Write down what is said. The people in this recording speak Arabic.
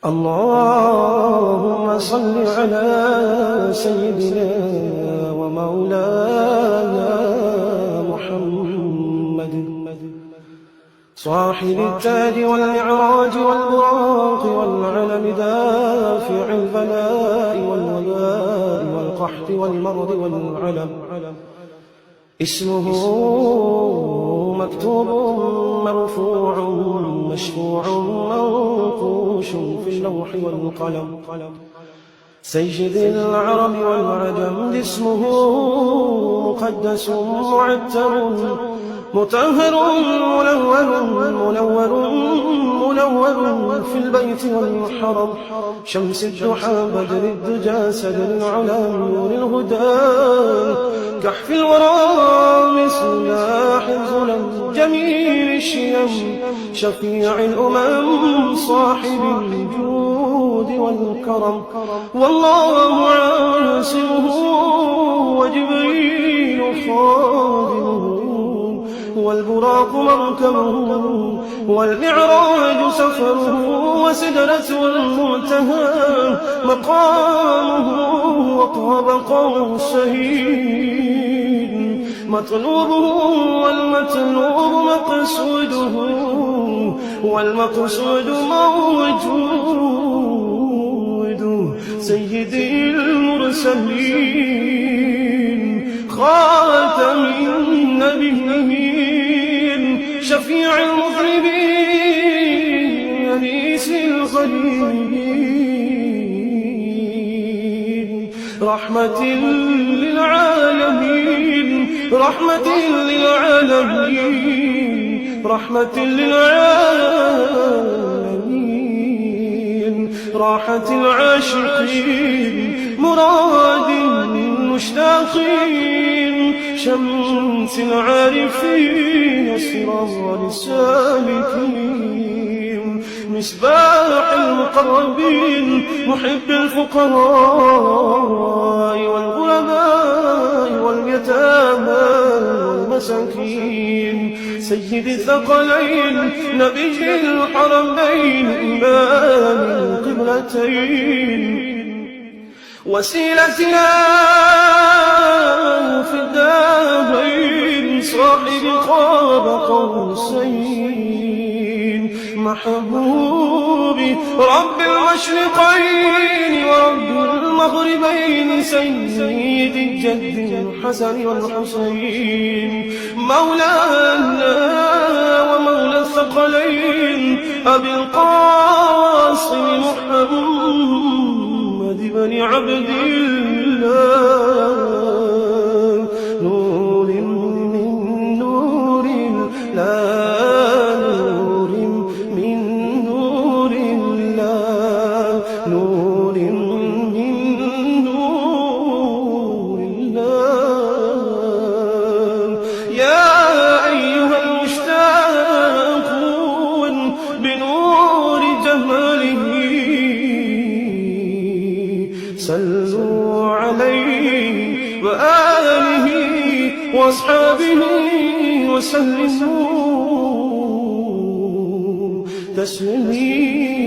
اللهم صل على سيدنا ومولانا محمد صاحب التاج والمعراج والبراق والعلم دافع البلاء والوباء والقحط والمرض والعلم اسمه مكتوب مرفوع مشفوع منقوش في اللوح والقلم سيد العرب والعجم اسمه مقدس معتر مطهر منور في البيت والحرم شمس الضحى بدر الدجى سدر العلا نور الهدى كحف الورى مصباح الظلم جميل الشيم شفيع الأمم صاحب الجود والكرم والله عاصمه وجبريل خادمه والبراق مركبه والمعراج سفره وسدرة المنتهى مقامه وطاب قوسين مطلوبه والمطلوب مقصوده والمقصود موجود سيدي المرسلين خاتم النبيين شفيع المذنبين أنيس الغريبين رحمة للعالمين رحمة للعالمين رحمة للعالمين راحة العاشقين مراد المشتاقين شمس العارفين سراج السالكين مصباح المقربين محب الفقراء والغرباء واليتامى والمساكين سيد الثقلين نبي الحرمين إمام القبلتين وسيلتنا في الدارين صاحب قاب قوسين محبوبي رب المشرقين ورب المغربين سيد الجد الحسن والحسين مولانا ومولى الثقلين أبي القاسم محمد بن عبد الله نور من نور الله نور من نور الله نور من نور الله يا أيها المشتاقون بنور جماله صلوا عليه وآله وأصحابه وسلموا تسليما